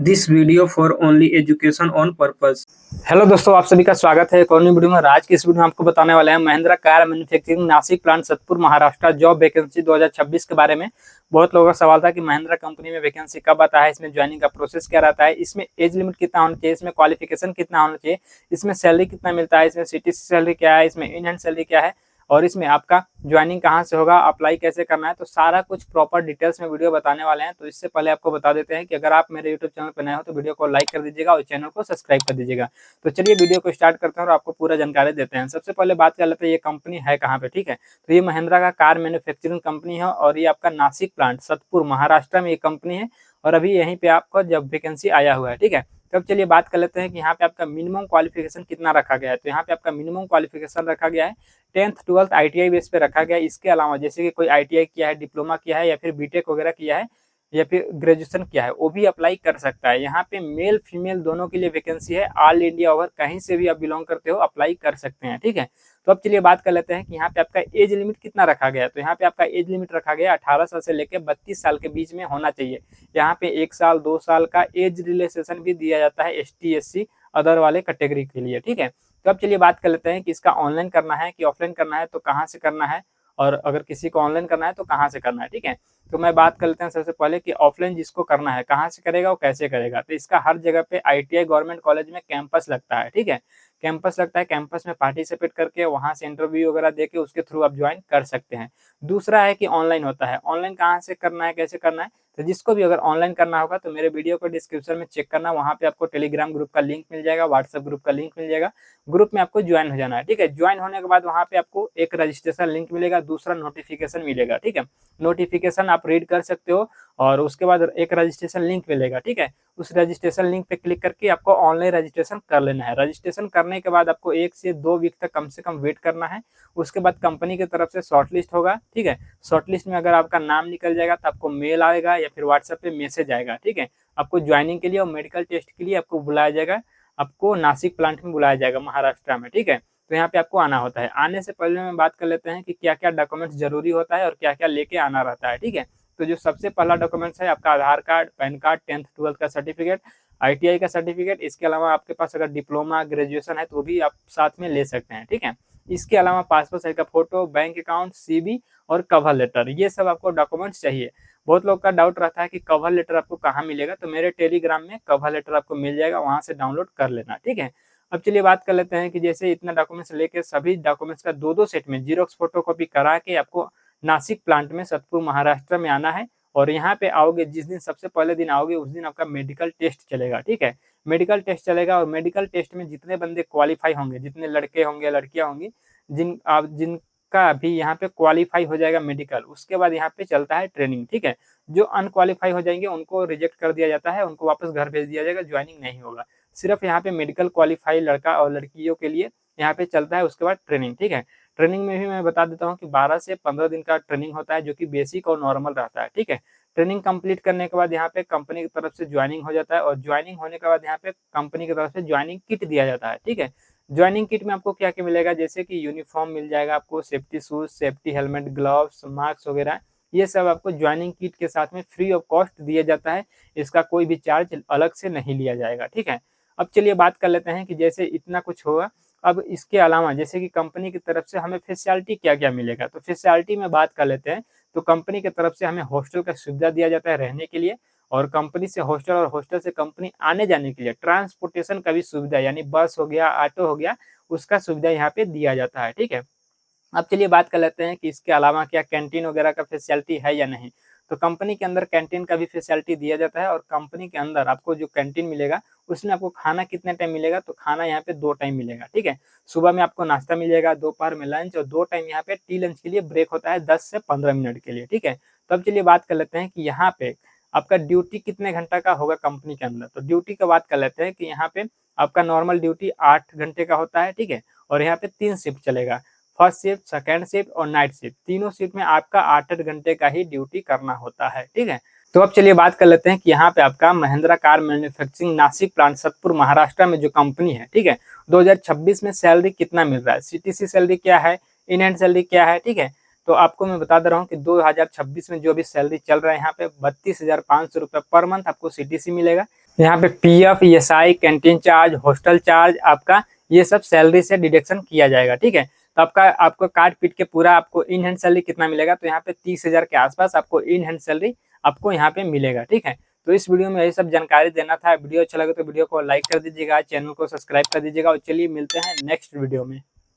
This video for only education on purpose. Hello दोस्तों, आप सभी का स्वागत है एक और नई वीडियो में। आज की इस वीडियो में आपको बताने वाले हैं Mahindra car manufacturing Nashik plant Satpur Maharashtra job vacancy 2026 के बारे में। बहुत लोगों का सवाल था कि महिंद्रा कंपनी में वैकेंसी कब आता है, इसमें ज्वाइनिंग का प्रोसेस क्या रहता है, इसमें एज लिमिट कितना होना चाहिए, इसमें क्वालिफिकेशन कितना होना चाहिए, इसमें सैलरी कितना मिलता है, इसमें सीटीसी सैलरी क्या है, इसमें इन हैंड सैलरी क्या है और इसमें आपका ज्वाइनिंग कहाँ से होगा, अप्लाई कैसे करना है, तो सारा कुछ प्रॉपर डिटेल्स में वीडियो बताने वाले हैं। तो इससे पहले आपको बता देते हैं कि अगर आप मेरे यूट्यूब चैनल पर नए हो तो वीडियो को लाइक कर दीजिएगा और चैनल को सब्सक्राइब कर दीजिएगा। तो चलिए वीडियो को स्टार्ट करते हैं और आपको पूरा जानकारी देते हैं। सबसे पहले बात कर लेते हैं ये कंपनी है कहाँ पे। ठीक है, तो ये महिंद्रा का कार मैन्युफैक्चरिंग कंपनी है और ये आपका नासिक प्लांट सतपुर महाराष्ट्र में ये कंपनी है और अभी यहीं पे आपको जब वैकेंसी आया हुआ है। ठीक है, तब चलिए बात कर लेते हैं कि यहाँ पे आपका मिनिमम क्वालिफिकेशन कितना रखा गया है। तो यहाँ पे आपका मिनिमम क्वालिफिकेशन रखा गया है 10th 12th ITI बेस पे रखा गया है। इसके अलावा जैसे कि कोई ITI किया है, डिप्लोमा किया है या फिर बीटेक वगैरह किया है या फिर ग्रेजुएशन किया है, वो भी अप्लाई कर सकता है। यहाँ पे मेल फीमेल दोनों के लिए वैकेंसी है। ऑल इंडिया ओवर कहीं से भी आप बिलोंग करते हो अप्लाई कर सकते हैं। ठीक है, तो अब चलिए बात कर लेते हैं कि यहाँ पे आपका एज लिमिट कितना रखा गया है। तो यहाँ पे आपका एज लिमिट रखा गया 18 साल से लेकर 32 साल के बीच में होना चाहिए। यहाँ पे 1 साल 2 साल का एज रिलैक्सेशन भी दिया जाता है ST SC अदर वाले कैटेगरी के लिए। ठीक है, तो अब चलिए बात कर लेते हैं कि इसका ऑनलाइन करना है कि ऑफलाइन करना है, तो कहाँ से करना है और अगर किसी को ऑनलाइन करना है तो कहाँ से करना है। ठीक है, तो मैं बात कर लेते हैं सबसे पहले कि ऑफलाइन जिसको करना है कहाँ से करेगा, वो कैसे करेगा। तो इसका हर जगह पे ITI गवर्नमेंट कॉलेज में कैंपस लगता है। ठीक है, कैंपस लगता है, कैंपस में पार्टिसिपेट करके वहां से इंटरव्यू वगैरह देके उसके थ्रू आप ज्वाइन कर सकते हैं। दूसरा है कि ऑनलाइन होता है। ऑनलाइन कहाँ से करना है, कैसे करना है, तो जिसको भी अगर ऑनलाइन करना होगा तो मेरे वीडियो को डिस्क्रिप्शन में चेक करना, वहाँ पे आपको टेलीग्राम ग्रुप का लिंक मिल जाएगा, व्हाट्सएप ग्रुप का लिंक मिल जाएगा। ग्रुप में आपको ज्वाइन हो जाना है। ठीक है, ज्वाइन होने के बाद वहाँ पे आपको एक रजिस्ट्रेशन लिंक मिलेगा, दूसरा नोटिफिकेशन मिलेगा। ठीक है, नोटिफिकेशन आप रीड कर सकते हो और उसके बाद एक रजिस्ट्रेशन लिंक मिलेगा। ठीक है, उस रजिस्ट्रेशन लिंक पे क्लिक करके आपको ऑनलाइन रजिस्ट्रेशन कर लेना है। रजिस्ट्रेशन करने के बाद आपको 1 से 2 वीक तक कम से कम वेट करना है। उसके बाद कंपनी की तरफ से शॉर्टलिस्ट होगा। ठीक है, शॉर्टलिस्ट में अगर आपका नाम निकल जाएगा तो आपको मेल आएगा या फिर व्हाट्सएप पे मैसेज आएगा। ठीक है, आपको ज्वाइनिंग के लिए और मेडिकल टेस्ट के लिए आपको बुलाया जाएगा, आपको नासिक प्लांट में बुलाया जाएगा महाराष्ट्र में। ठीक है, तो यहाँ पे आपको आना होता है। आने से पहले मैं बात कर लेते हैं कि क्या क्या डॉक्यूमेंट्स जरूरी होता है और क्या क्या लेके आना रहता है। ठीक है, तो जो सबसे पहला डॉक्यूमेंट्स है आपका आधार card, pan card, 10th 12th का सर्टिफिकेट, ITI का सर्टिफिकेट। इसके अलावा आपके पास अगर डिप्लोमा ग्रेजुएशन है तो भी आप साथ में ले सकते हैं। ठीक है, इसके अलावा पासपोर्ट साइज का फोटो, बैंक अकाउंट, CV और कवर लेटर, ये सब आपको डॉक्यूमेंट्स चाहिए। बहुत लोग का डाउट रहता है कि कवर लेटर आपको कहाँ मिलेगा, तो मेरे टेलीग्राम में कवर लेटर आपको मिल जाएगा, वहां से डाउनलोड कर लेना। ठीक है, अब चलिए बात कर लेते हैं कि जैसे इतना डॉक्यूमेंट्स लेके सभी डॉक्यूमेंट्स का 2-2 सेट में जीरोक्स फोटोकॉपी करा के आपको नासिक प्लांट में सतपुर महाराष्ट्र में आना है। और यहाँ पे आओगे, जिस दिन सबसे पहले दिन आओगे उस दिन आपका मेडिकल टेस्ट चलेगा। ठीक है, मेडिकल टेस्ट चलेगा और मेडिकल टेस्ट में जितने बंदे क्वालिफाई होंगे, जितने लड़के होंगे लड़कियां होंगी, जिनका भी यहाँ पे क्वालिफाई हो जाएगा मेडिकल, उसके बाद यहाँ पे चलता है ट्रेनिंग। ठीक है, जो अनक्वालिफाई हो जाएंगे उनको रिजेक्ट कर दिया जाता है, उनको वापस घर भेज दिया जाएगा, ज्वाइनिंग नहीं होगा। सिर्फ यहाँ पे मेडिकल क्वालिफाई लड़का और लड़कियों के लिए यहाँ पे चलता है, उसके बाद ट्रेनिंग। ठीक है, ट्रेनिंग में भी मैं बता देता हूँ कि 12 से 15 दिन का ट्रेनिंग होता है, जो कि बेसिक और नॉर्मल रहता है। ठीक है, ट्रेनिंग कंप्लीट करने के बाद यहाँ पे कंपनी की तरफ से ज्वाइनिंग हो जाता है और ज्वाइनिंग होने के बाद यहाँ पे कंपनी की तरफ से ज्वाइनिंग किट दिया जाता है। ठीक है, ज्वाइनिंग किट में आपको क्या क्या मिलेगा, जैसे कि यूनिफॉर्म मिल जाएगा आपको, safety shoes, safety helmet, gloves, mask वगैरह, ये सब आपको ज्वाइनिंग किट के साथ में फ्री ऑफ कॉस्ट दिया जाता है। इसका कोई भी चार्ज अलग से नहीं लिया जाएगा। ठीक है, अब चलिए बात कर लेते हैं कि जैसे इतना कुछ होगा, अब इसके अलावा जैसे कि कंपनी की तरफ से हमें फैसिलिटी क्या क्या मिलेगा, तो फैसिलिटी में बात कर लेते हैं। तो कंपनी की तरफ से हमें हॉस्टल का सुविधा दिया जाता है रहने के लिए, और कंपनी से हॉस्टल और हॉस्टल से कंपनी आने जाने के लिए ट्रांसपोर्टेशन का भी सुविधा, यानी बस हो गया, ऑटो हो गया, उसका सुविधा यहाँ पे दिया जाता है। ठीक है, अब चलिए बात कर लेते हैं कि इसके अलावा क्या कैंटीन वगैरह का फैसिलिटी है या नहीं। तो कंपनी के अंदर कैंटीन का भी फैसिलिटी दिया जाता है और कंपनी के अंदर आपको जो कैंटीन मिलेगा उसमें आपको खाना कितने टाइम मिलेगा, तो खाना यहाँ पे 2 टाइम मिलेगा। ठीक है, सुबह में आपको नाश्ता मिल जाएगा, दोपहर में लंच और 2 टाइम यहाँ पे टी लंच के लिए ब्रेक होता है 10 से 15 मिनट के लिए। ठीक है, तो अब चलिए बात कर लेते हैं कि यहाँ पे आपका ड्यूटी कितने घंटा का होगा कंपनी के अंदर। तो ड्यूटी का बात कर लेते हैं कि यहाँ पे आपका नॉर्मल ड्यूटी 8 घंटे का होता है। ठीक है, और यहाँ पे 3 शिफ्ट चलेगा, फर्स्ट शिफ्ट, सेकंड शिफ्ट और नाइट शिफ्ट, तीनों शिफ्ट में आपका 8-8 घंटे का ही ड्यूटी करना होता है। ठीक है, तो अब चलिए बात कर लेते हैं कि यहाँ पे आपका Mahindra car manufacturing Nashik plant Satpur Maharashtra में जो कंपनी है, ठीक है, 2026 में सैलरी कितना मिल रहा है, CTC सैलरी क्या है, इन हैंड सैलरी क्या है। ठीक है, तो आपको मैं बता दे रहा हूँ कि 2026 में जो भी सैलरी चल रहा है यहाँ पे 32,500 रुपये पर मंथ आपको CTC मिलेगा। यहाँ पे PF, ESI, canteen charge, hostel charge आपका ये सब सैलरी से डिडक्शन किया जाएगा। ठीक है, तो आपको काट पीट के पूरा आपको इन हैंड सैलरी कितना मिलेगा, तो यहाँ पे 30,000 के आसपास आपको इन हैंड सैलरी आपको यहाँ पे मिलेगा। ठीक है, तो इस वीडियो में यही सब जानकारी देना था। वीडियो अच्छा लगे तो वीडियो को लाइक कर दीजिएगा, चैनल को सब्सक्राइब कर दीजिएगा और चलिए मिलते हैं नेक्स्ट वीडियो में।